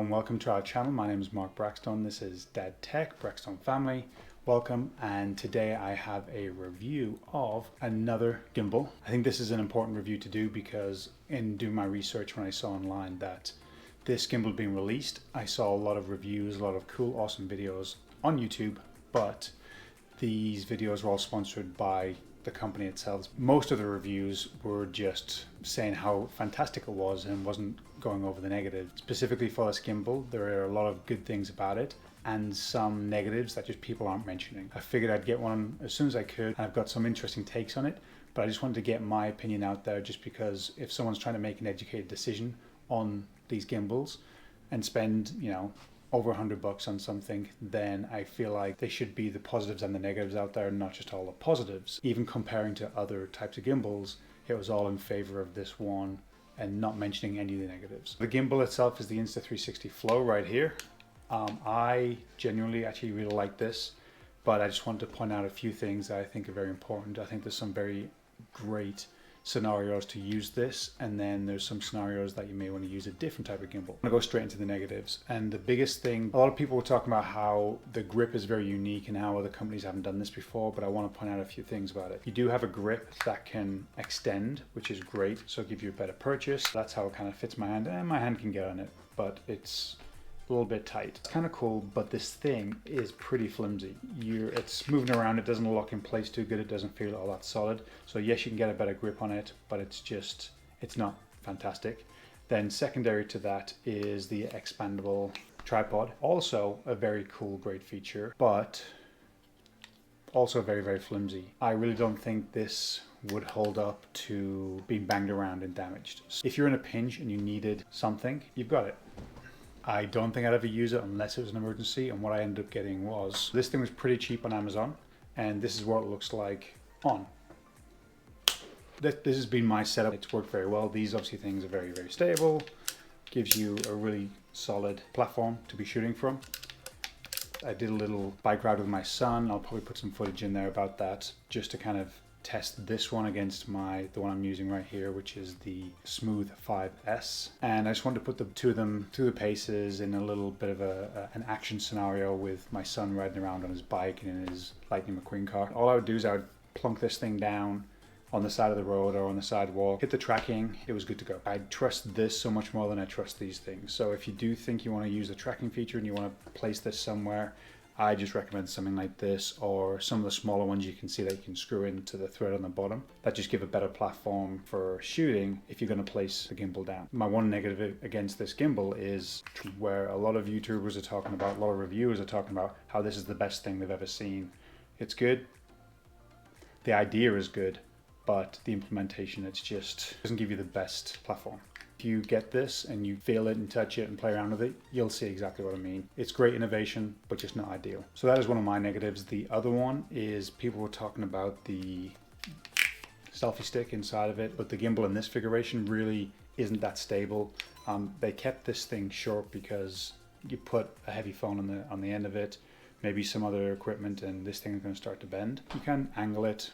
and welcome to our channel. My name is Mark Braxton. This is Dad Tech, Braxton Family. Welcome, and today I have a review of another gimbal. I think this is an important review to do because in doing my research when I saw online that this gimbal being released, I saw a lot of reviews, a lot of cool, awesome videos on YouTube, but these videos were all sponsored by the company itself. Most of the reviews were just saying how fantastic it was and wasn't going over the negatives. Specifically for this gimbal, there are a lot of good things about it and some negatives that just people aren't mentioning. I figured I'd get one as soon as I could, and I've got some interesting takes on it, but I just wanted to get my opinion out there just because if someone's trying to make an educated decision on these gimbals and spend, over $100 on something, then I feel like they should be the positives and the negatives out there, not just all the positives. Even comparing to other types of gimbals, it was all in favor of this one and not mentioning any of the negatives. The gimbal itself is the Insta360 Flow right here. I genuinely actually really like this, but I just wanted to point out a few things that I think are very important. I think there's some very great scenarios to use this, and then there's some scenarios that you may want to use a different type of gimbal. I'm going to go straight into the negatives, and the biggest thing, a lot of people were talking about how the grip is very unique and how other companies haven't done this before, but I want to point out a few things about it. You do have a grip that can extend, which is great, so it'll give you a better purchase. That's how it kind of fits my hand, and my hand can get on it, but it's a little bit tight. It's kind of cool, but this thing is pretty flimsy. It's moving around, it doesn't lock in place too good, it doesn't feel all that solid. So yes, you can get a better grip on it, but it's not fantastic. Then secondary to that is the expandable tripod. Also a very cool, great feature, but also very, very flimsy. I really don't think this would hold up to being banged around and damaged. If you're in a pinch and you needed something, you've got it. I don't think I'd ever use it unless it was an emergency, and what I ended up getting was, this thing was pretty cheap on Amazon, and this is what it looks like on. This has been my setup. It's worked very well. These obviously things are very, very stable. Gives you a really solid platform to be shooting from. I did a little bike ride with my son. I'll probably put some footage in there about that just to kind of test this one against the one I'm using right here, which is the Smooth 5S. And I just wanted to put the two of them through the paces in a little bit of an action scenario with my son riding around on his bike and in his Lightning McQueen car. All I would do is I would plunk this thing down on the side of the road or on the sidewalk, hit the tracking, it was good to go. I trust this so much more than I trust these things. So if you do think you want to use the tracking feature and you want to place this somewhere, I just recommend something like this, or some of the smaller ones you can see that you can screw into the thread on the bottom. That just give a better platform for shooting if you're going to place the gimbal down. My one negative against this gimbal is where a lot of YouTubers are talking about, a lot of reviewers are talking about how this is the best thing they've ever seen. It's good. The idea is good, but the implementation, doesn't give you the best platform. If you get this and you feel it and touch it and play around with it, you'll see exactly what I mean. It's great innovation, but just not ideal. So that is one of my negatives. The other one is people were talking about the selfie stick inside of it, but the gimbal in this configuration really isn't that stable. They kept this thing short because you put a heavy phone on the end of it, maybe some other equipment, and this thing is going to start to bend. You can angle it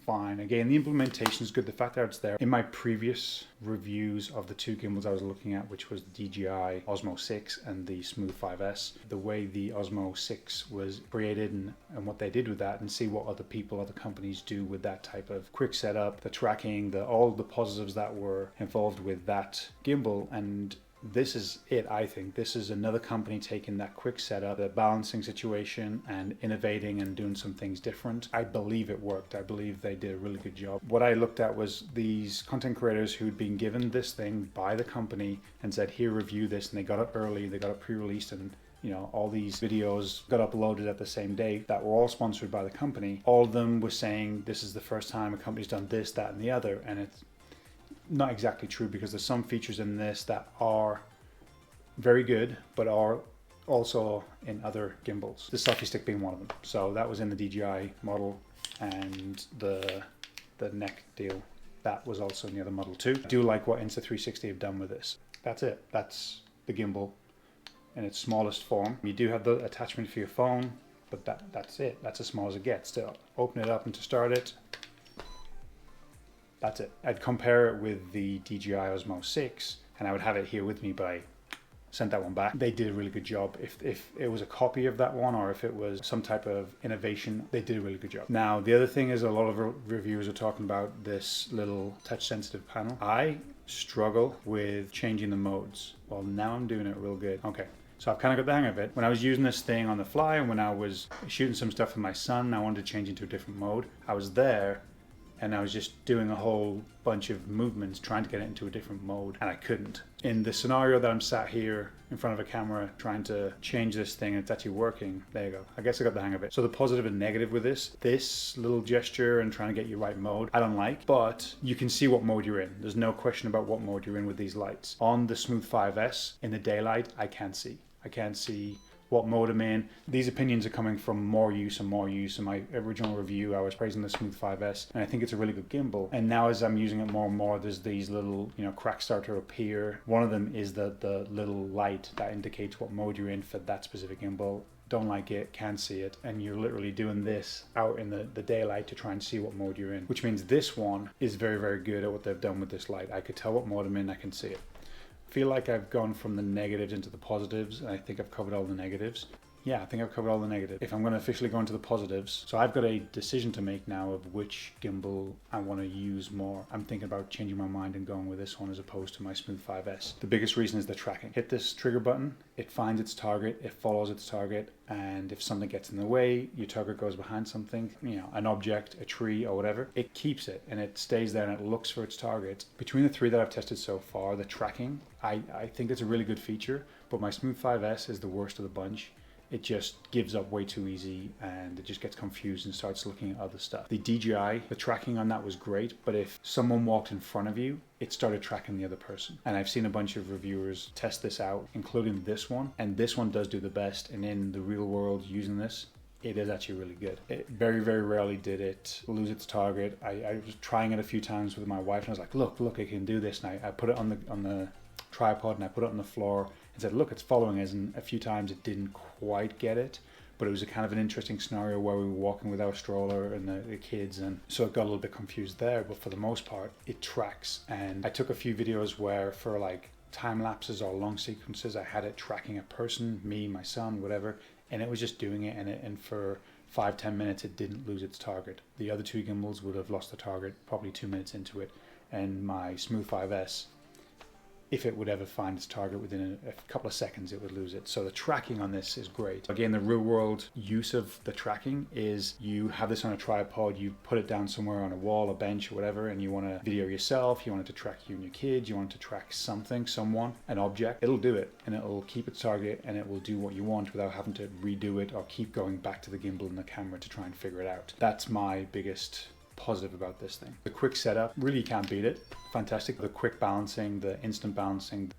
fine. Again, the implementation is good. The fact that it's there. In my previous reviews of the two gimbals I was looking at, which was the DJI Osmo 6 and the Smooth 5S, the way the Osmo 6 was created and what they did with that, and see what other companies do with that type of quick setup, the tracking, all the positives that were involved with that gimbal. And this is it, I think. This is another company taking that quick setup, the balancing situation, and innovating and doing some things different. I believe it worked. I believe they did a really good job. What I looked at was these content creators who'd been given this thing by the company and said, here, review this, and they got it early, they got it pre-released, and all these videos got uploaded at the same day that were all sponsored by the company. All of them were saying, this is the first time a company's done this, that, and the other, and it's not exactly true, because there's some features in this that are very good, but are also in other gimbals. The selfie stick being one of them. So that was in the DJI model, and the neck deal, that was also in the other model too. I do like what Insta360 have done with this. That's it. That's the gimbal in its smallest form. You do have the attachment for your phone, but that's it. That's as small as it gets. To open it up and to start it, That's it. I'd compare it with the DJI Osmo 6 and I would have it here with me, but I sent that one back. They did a really good job. If it was a copy of that one or if it was some type of innovation, they did a really good job. Now, the other thing is a lot of reviewers are talking about this little touch sensitive panel. I struggle with changing the modes. Well, now I'm doing it real good. Okay. So I've kind of got the hang of it. When I was using this thing on the fly and when I was shooting some stuff with my son, I wanted to change into a different mode. I was there and I was just doing a whole bunch of movements trying to get it into a different mode, and I couldn't. In the scenario that I'm sat here in front of a camera trying to change this thing and it's actually working, there you go. I guess I got the hang of it. So the positive and negative with this little gesture and trying to get your right mode, I don't like, but you can see what mode you're in. There's no question about what mode you're in with these lights. On the Smooth 5S, in the daylight, I can't see. I can't see what mode I'm in. These opinions are coming from more use and more use. In my original review, I was praising the Smooth 5S, and I think it's a really good gimbal. And now as I'm using it more and more, there's these little, cracks start to appear. One of them is the little light that indicates what mode you're in for that specific gimbal. Don't like it, can't see it, and you're literally doing this out in the daylight to try and see what mode you're in, which means this one is very, very good at what they've done with this light. I could tell what mode I'm in, I can see it. Feel like I've gone from the negatives into the positives, and I think I've covered all the negatives. Yeah, I think I've covered all the negatives. If I'm going to officially go into the positives, so I've got a decision to make now of which gimbal I want to use more. I'm thinking about changing my mind and going with this one as opposed to my Smooth 5S. The biggest reason is the tracking. Hit this trigger button, it finds its target, it follows its target, and if something gets in the way, your target goes behind something, an object, a tree or whatever, it keeps it and it stays there and it looks for its target. Between the three that I've tested so far, the tracking, I think it's a really good feature, but my Smooth 5S is the worst of the bunch. It just gives up way too easy and it just gets confused and starts looking at other stuff. The DJI, the tracking on that was great, but if someone walked in front of you, it started tracking the other person. And I've seen a bunch of reviewers test this out, including this one, and this one does do the best. And in the real world using this, it is actually really good. It very, very rarely did it lose its target. I was trying it a few times with my wife and I was like, look, it can do this. And I put it on the tripod and I put it on the floor and said, look, it's following us. And a few times it didn't quite get it, but it was a kind of an interesting scenario where we were walking with our stroller and the kids, and so it got a little bit confused there, but for the most part it tracks. And I took a few videos where for like time lapses or long sequences I had it tracking a person, me, my son, whatever, and it was just doing it, and for 5-10 minutes it didn't lose its target. The other two gimbals would have lost the target probably 2 minutes into it, and my Smooth 5S, if it would ever find its target within a couple of seconds, it would lose it. So the tracking on this is great. Again, the real world use of the tracking is you have this on a tripod, you put it down somewhere on a wall, a bench or whatever, and you want to video yourself, you want it to track you and your kids, you want it to track something, someone, an object. It'll do it and it'll keep its target and it will do what you want without having to redo it or keep going back to the gimbal and the camera to try and figure it out. That's my biggest positive about this thing. The quick setup, really you can't beat it. Fantastic. The quick balancing, the instant balancing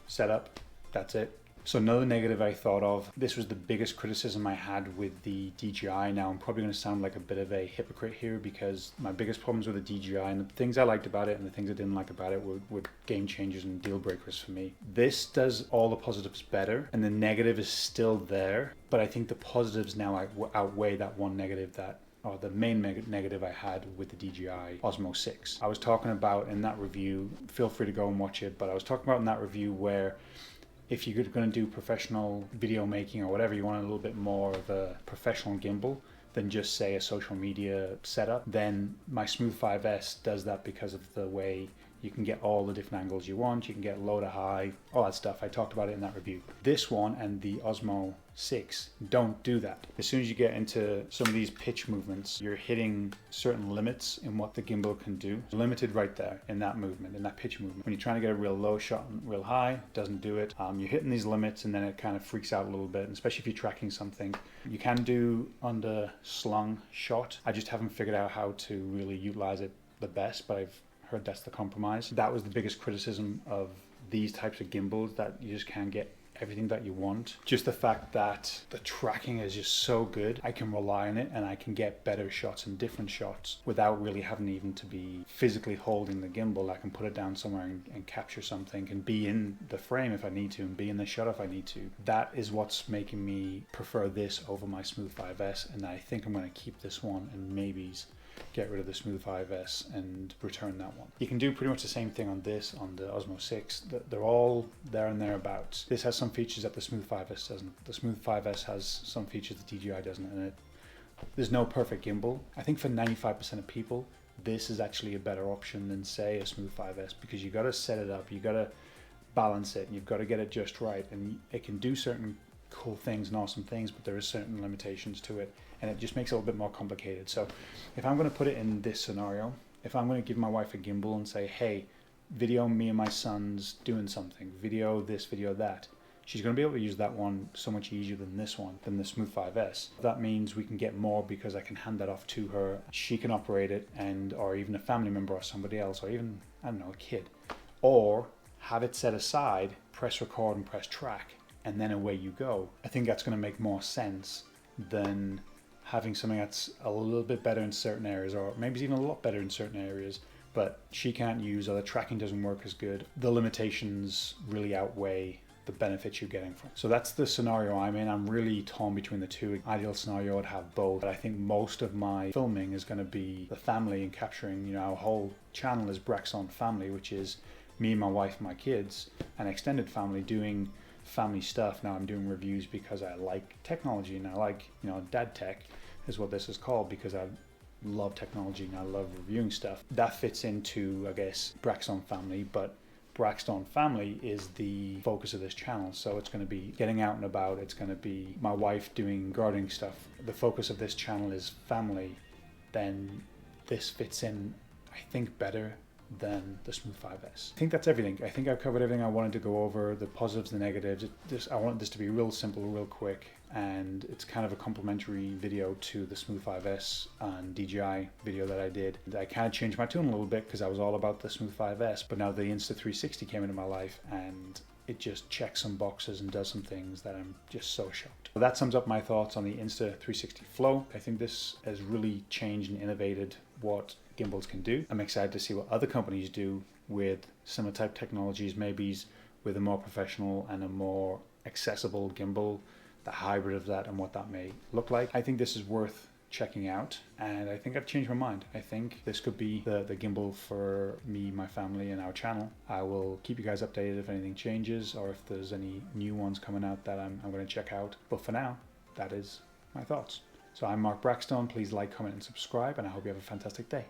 setup, that's it. So another negative I thought of, this was the biggest criticism I had with the DJI. Now I'm probably going to sound like a bit of a hypocrite here because my biggest problems with the DJI and the things I liked about it and the things I didn't like about it were game changers and deal breakers for me. This does all the positives better and the negative is still there, but I think the positives now outweigh that one negative or the main negative I had with the DJI Osmo 6. I was talking about in that review, feel free to go and watch it, but I was talking about in that review where if you're going to do professional video making or whatever, you want a little bit more of a professional gimbal than just say a social media setup, then my Smooth 5S does that because of the way you can get all the different angles you want, you can get low to high, all that stuff. I talked about it in that review. This one and the Osmo 6 don't do that. As soon as you get into some of these pitch movements, you're hitting certain limits in what the gimbal can do. It's limited right there in that movement, in that pitch movement. When you're trying to get a real low shot and real high, it doesn't do it. You're hitting these limits and then it kind of freaks out a little bit, and especially if you're tracking something. You can do under slung shot. I just haven't figured out how to really utilize it the best, but I've heard that's the compromise. That was the biggest criticism of these types of gimbals, that you just can't get everything that you want. Just the fact that the tracking is just so good, I can rely on it and I can get better shots and different shots without really having even to be physically holding the gimbal. I can put it down somewhere and capture something and be in the frame if I need to and be in the shot if I need to. That is what's making me prefer this over my Smooth 5S, and I think I'm going to keep this one and maybe get rid of the Smooth 5S and return that one. You can do pretty much the same thing on this, on the Osmo 6. They're all there and thereabouts. This has some features that the Smooth 5S doesn't. The Smooth 5S has some features the DJI doesn't, and there's no perfect gimbal. I think for 95% of people, this is actually a better option than, say, a Smooth 5S, because you got to set it up, you got to balance it, and you've got to get it just right, and it can do certain cool things and awesome things, but there are certain limitations to it, and it just makes it a little bit more complicated. So if I'm going to put it in this scenario, if I'm going to give my wife a gimbal and say, hey, video me and my sons doing something, video this, video that, she's going to be able to use that one so much easier than this one, than the Smooth 5S. That means we can get more because I can hand that off to her. She can operate it, and or even a family member or somebody else, or even, I don't know, a kid. Or have it set aside, press record and press track, and then away you go. I think that's going to make more sense than having something that's a little bit better in certain areas, or maybe even a lot better in certain areas, but she can't use, or the tracking doesn't work as good. The limitations really outweigh the benefits you're getting from it. So that's the scenario I'm in. I'm really torn between the two. Ideal scenario would have both, but I think most of my filming is going to be the family and capturing, you know, our whole channel is Braxton Family, which is me and my wife and my kids, and extended family doing family stuff. Now I'm doing reviews because I like technology, and I like, you know, dad tech is what this is called, because I love technology and I love reviewing stuff. That fits into, I guess, Braxton Family, but Braxton Family is the focus of this channel. So it's going to be getting out and about. It's going to be my wife doing gardening stuff. The focus of this channel is family. Then this fits in, I think, better than the Smooth 5S. I think that's everything. I think I've covered everything I wanted to go over, the positives, the negatives. I wanted this to be real simple, real quick, and it's kind of a complimentary video to the Smooth 5S and DJI video that I did. I kind of changed my tune a little bit because I was all about the Smooth 5S, but now the Insta360 came into my life, and it just checks some boxes and does some things that I'm just so shocked. So that sums up my thoughts on the Insta360 Flow. I think this has really changed and innovated what gimbals can do. I'm excited to see what other companies do with similar type technologies, maybe with a more professional and a more accessible gimbal, the hybrid of that and what that may look like. I think this is worth checking out, and I think I've changed my mind. I think this could be the gimbal for me, my family, and our channel. I will keep you guys updated if anything changes, or if there's any new ones coming out that I'm going to check out. But for now, that is my thoughts. So I'm Mark Braxton. Please like, comment, and subscribe, and I hope you have a fantastic day.